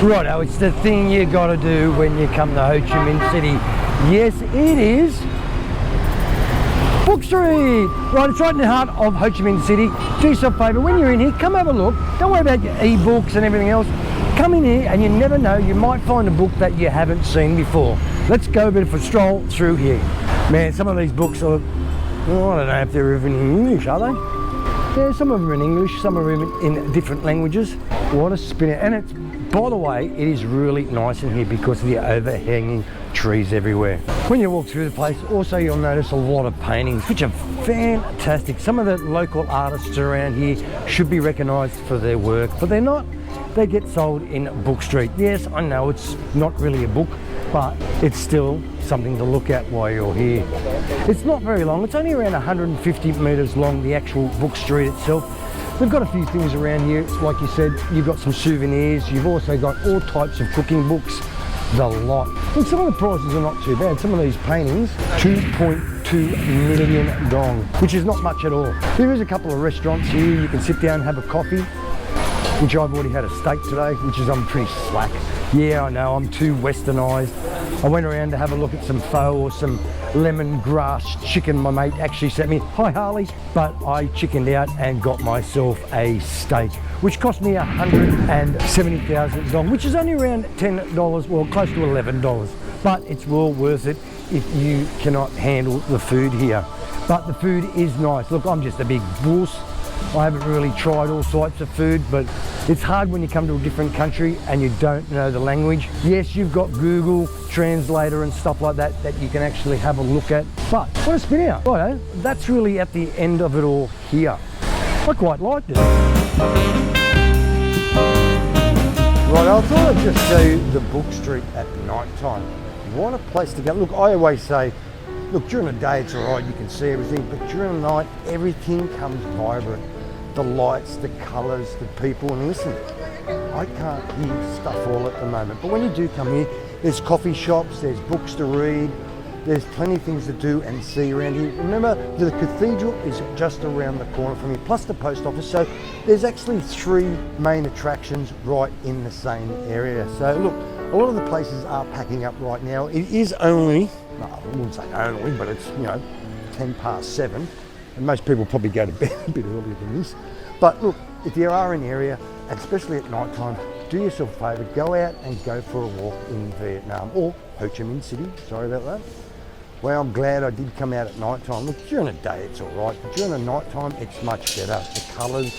Righto, it's the thing you got to do when you come to Ho Chi Minh City. Yes, it is Book Street. Right, it's right in the heart of Ho Chi Minh City. Do yourself a favour, when you're in here, come have a look. Don't worry about your e-books and everything else. Come in here and you never know, you might find a book that you haven't seen before. Let's go a bit of a stroll through here. Man, some of these books are, well, I don't know if they're even in English, are they? Yeah, some of them are in English, some are even in different languages. What a spinner. And it's, by the way, it is really nice in here because of the overhanging trees everywhere. When you walk through the place, also you'll notice a lot of paintings, which are fantastic. Some of the local artists around here should be recognised for their work, but they're not. They get sold in Book Street. Yes, I know it's not really a book, but it's still something to look at while you're here. It's not very long. It's only around 150 metres long, the actual Book Street itself. We've got a few things around here. Like you said, you've got some souvenirs. You've also got all types of cooking books, the lot. And some of the prices are not too bad. Some of these paintings, 2.2 million dong, which is not much at all. There is a couple of restaurants here. You can sit down and have a coffee, which I've already had a steak today, which is I'm pretty slack. Yeah, I know, I'm too westernised. I went around to have a look at some pho or some lemongrass chicken my mate actually sent me. Hi Harley. But I chickened out and got myself a steak, which cost me 170,000 dong, which is only around $10, well, close to $11. But it's well worth it if you cannot handle the food here. But the food is nice. Look, I'm just a big wuss. I haven't really tried all sorts of food, but it's hard when you come to a different country and you don't know the language. Yes, you've got Google Translator and stuff like that that you can actually have a look at. But what a spin out. Righto, that's really at the end of it all here. I quite liked it. Right, I thought I'd just show you the Book Street at night time. What a place to go. Look, I always say, look, during the day it's all right, you can see everything, but during the night, everything comes vibrant. The lights, the colours, the people, and listen, I can't hear stuff all at the moment, but when you do come here, there's coffee shops, there's books to read, there's plenty of things to do and see around here. Remember, the cathedral is just around the corner from here, plus the post office, so there's actually 3 main attractions right in the same area. So look, a lot of the places are packing up right now. It is only, well, I wouldn't say only, but it's, 7:10, and most people probably go to bed a bit earlier than this. But look, if you are in the area, and especially at night time, do yourself a favour, go out and go for a walk in Vietnam, or Ho Chi Minh City, sorry about that. Well, I'm glad I did come out at night time. Look, during the day it's all right, but during the night time it's much better. The colours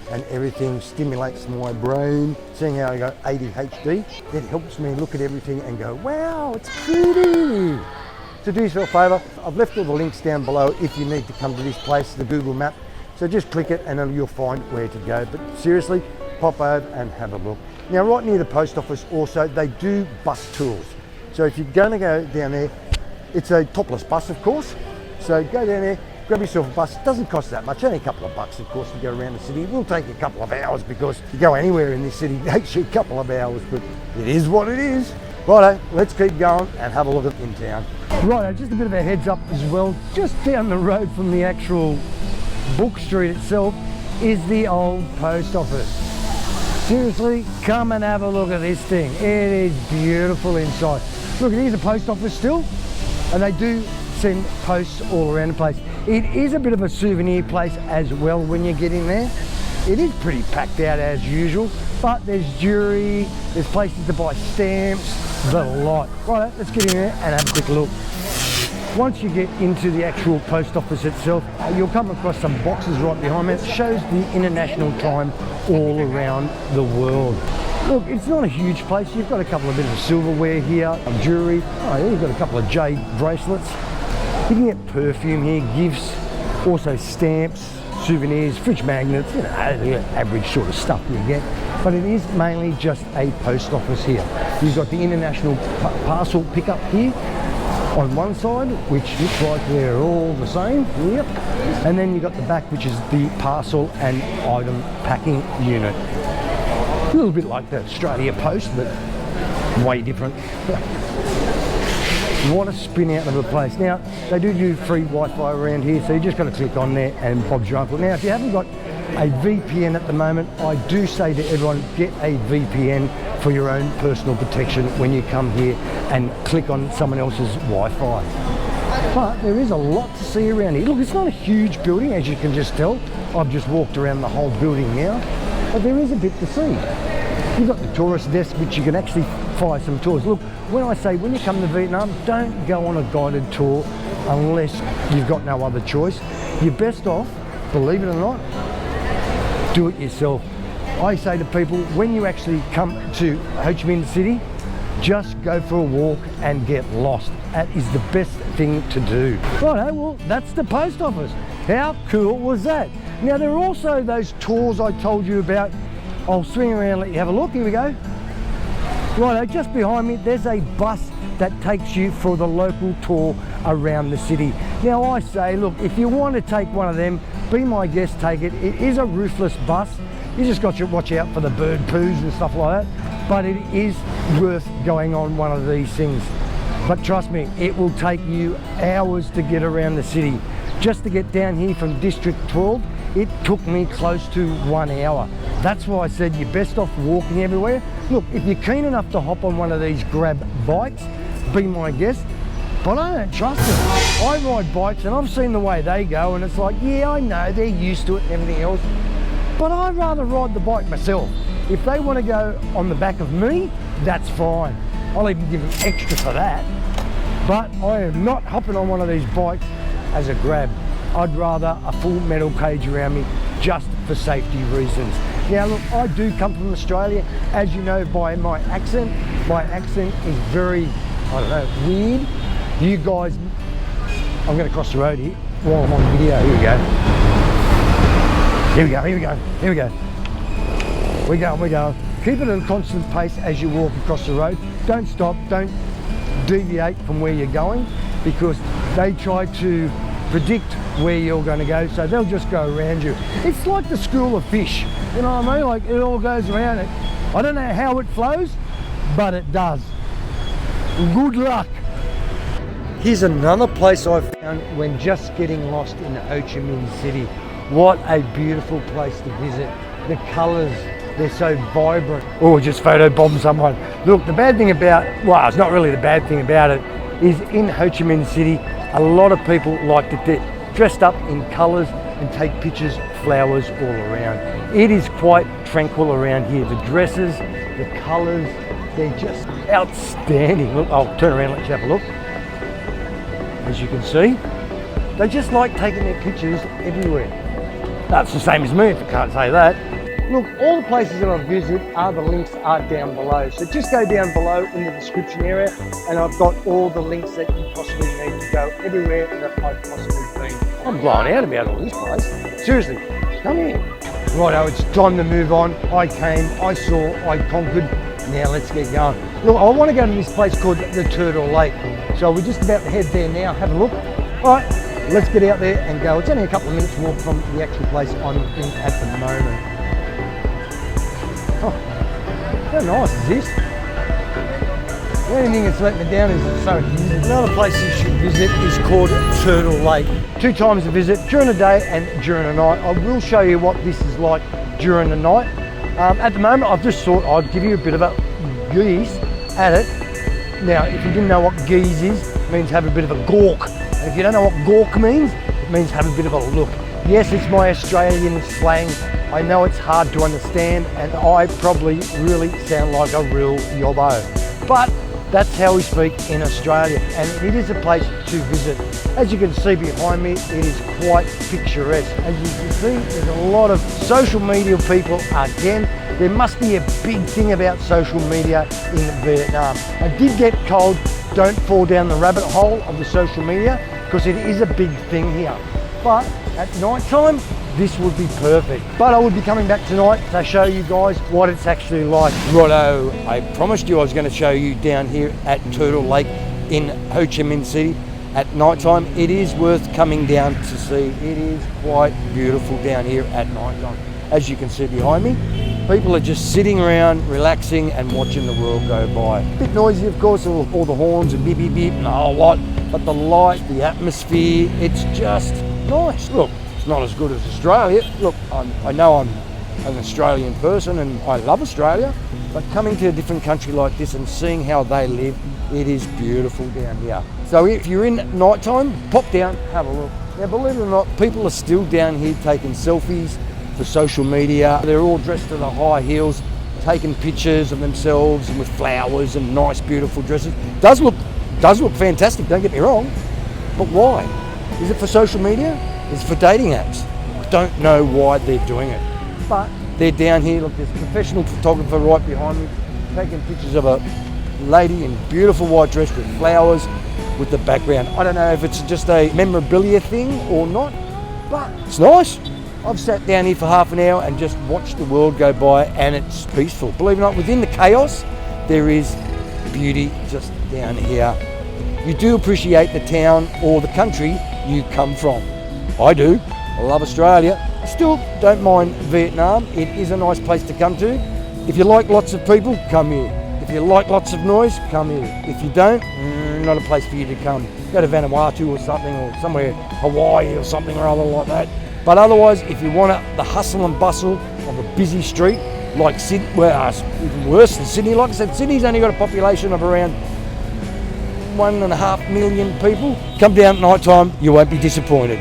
and everything stimulates my brain. Seeing how I go ADHD, it helps me look at everything and go, wow, it's pretty. So do yourself a favour, I've left all the links down below if you need to come to this place, the Google map. So just click it and then you'll find where to go. But seriously, pop over and have a look. Now right near the post office also, they do bus tours. So if you're going to go down there, it's a topless bus of course. So go down there, grab yourself a bus. It doesn't cost that much, only a couple of bucks of course to go around the city. It will take you a couple of hours because to go anywhere in this city it takes you a couple of hours, but it is what it is. Righto, let's keep going and have a look at in town. Righto, just a bit of a heads up as well, just down the road from the actual Book Street itself is the old post office. Seriously, come and have a look at this thing. It is beautiful inside. Look, it is a post office still, and they do send posts all around the place. It is a bit of a souvenir place as well when you get in there. It is pretty packed out as usual, but there's jewellery, there's places to buy stamps, the lot. Right, let's get in there and have a quick look. Once you get into the actual post office itself, you'll come across some boxes right behind me. It shows the international time all around the world. Look, it's not a huge place. You've got a couple of bits of silverware here, jewellery. Oh, you've got a couple of jade bracelets. You can get perfume here, gifts, also stamps, souvenirs, fridge magnets, the average sort of stuff you get. But it is mainly just a post office here. You've got the international parcel pickup here on one side, which looks like they're all the same. Yep. And then you've got the back, which is the parcel and item packing unit. A little bit like the Australia Post, but way different. What a spin out of a place. Now, they do free Wi-Fi around here, so you just got to click on there and Bob's your uncle. Now, if you haven't got a VPN at the moment, I do say to everyone, get a VPN for your own personal protection when you come here and click on someone else's Wi-Fi. But there is a lot to see around here. Look, it's not a huge building, as you can just tell. I've just walked around the whole building now, but there is a bit to see. You've got the tourist desk, which you can actually fire some tours. Look, when I say when you come to Vietnam, don't go on a guided tour unless you've got no other choice. You're best off, believe it or not, do it yourself. I say to people, when you actually come to Ho Chi Minh City, just go for a walk and get lost. That is the best thing to do. Righto, well, that's the post office. How cool was that? Now, there are also those tours I told you about. I'll swing around and let you have a look. Here we go. Righto, just behind me, there's a bus that takes you for the local tour around the city. Now, I say, look, if you want to take one of them, be my guest, take it. It is a roofless bus. You just got to watch out for the bird poos and stuff like that. But it is worth going on one of these things. But trust me, it will take you hours to get around the city. Just to get down here from District 12, it took me close to 1 hour. That's why I said you're best off walking everywhere. Look, if you're keen enough to hop on one of these grab bikes, be my guest. But I don't trust them. I ride bikes and I've seen the way they go, and it's like, yeah, I know, they're used to it and everything else. But I'd rather ride the bike myself. If they want to go on the back of me, that's fine. I'll even give them extra for that. But I am not hopping on one of these bikes as a grab. I'd rather a full metal cage around me just for safety reasons. Now look, I do come from Australia, as you know by my accent. My accent is very, I don't know, weird. You guys, I'm going to cross the road here while I'm on video. Here we go. Here we go, here we go, here we go. We're going. Keep it at a constant pace as you walk across the road. Don't stop, don't deviate from where you're going, because they try to predict where you're going to go, so they'll just go around you. It's like the school of fish, you know what I mean? Like, it all goes around it. I don't know how it flows, but it does. Good luck. Here's another place I found when just getting lost in Ho Chi Minh City. What a beautiful place to visit. The colours, they're so vibrant. Oh, just photobomb someone. Look, the bad thing about, well, it's not really the bad thing about it, is in Ho Chi Minh City, a lot of people like to get dressed up in colours and take pictures, flowers all around. It is quite tranquil around here. The dresses, the colours, they're just outstanding. Look, I'll turn around and let you have a look. As you can see, they just like taking their pictures everywhere. That's the same as me, if I can't say that. Look, all the places that I've visited, the links are down below. So just go down below in the description area, and I've got all the links that you possibly need to go everywhere that I've possibly been. I'm blown out about all this place. Seriously, come here. Righto, it's time to move on. I came, I saw, I conquered. Now let's get going. Look, I want to go to this place called the Turtle Lake. So we're just about to head there now, have a look. All right, let's get out there and go. It's only a couple of minutes walk from the actual place I'm in at the moment. Oh, how nice is this? The only thing that's let me down is it's so humid. Another place you should visit is called Turtle Lake. 2 times a visit, during the day and during the night. I will show you what this is like during the night. At the moment, I've just thought I'd give you a bit of a geese at it. Now, if you didn't know what geese is, it means have a bit of a gawk. And if you don't know what gawk means, it means have a bit of a look. Yes, it's my Australian slang. I know it's hard to understand, and I probably really sound like a real yobbo. But that's how we speak in Australia, and it is a place to visit. As you can see behind me, it is quite picturesque. As you can see, there's a lot of social media people again. There must be a big thing about social media in Vietnam. I did get told, don't fall down the rabbit hole of the social media, because it is a big thing here. But at night time, this would be perfect. But I will be coming back tonight to show you guys what it's actually like. Righto, I promised you I was going to show you down here at Turtle Lake in Ho Chi Minh City. At night time, it is worth coming down to see. It is quite beautiful down here at night time. As you can see behind me, people are just sitting around, relaxing and watching the world go by. A bit noisy, of course, all the horns and beep, beep, beep and a whole lot. But the light, the atmosphere, it's just nice. Look, it's not as good as Australia. Look, I know I'm an Australian person, and I love Australia, but coming to a different country like this and seeing how they live, it is beautiful down here. So if you're in at night time, pop down, have a look. Now, believe it or not, people are still down here taking selfies for social media. They're all dressed to the high heels, taking pictures of themselves and with flowers and nice, beautiful dresses. Does look fantastic, don't get me wrong, but why? Is it for social media? Is it for dating apps? I don't know why they're doing it, but they're down here. Look, there's a professional photographer right behind me taking pictures of a lady in beautiful white dress with flowers with the background. I don't know if it's just a memorabilia thing or not, but it's nice. I've sat down here for half an hour and just watched the world go by, and it's peaceful. Believe it or not, within the chaos, there is beauty just down here. You do appreciate the town or the country you come from. I do. I love Australia. I still don't mind Vietnam. It is a nice place to come to. If you like lots of people, come here. If you like lots of noise, come here. If you don't, not a place for you to come. Go to Vanuatu or something, or somewhere, Hawaii or something or other like that. But otherwise, if you want the hustle and bustle of a busy street, like Sydney, well, even worse than Sydney. Like I said, Sydney's only got a population of around 1.5 million people. Come down at night time, you won't be disappointed.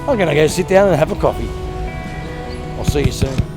I'm going to go sit down and have a coffee. I'll see you soon.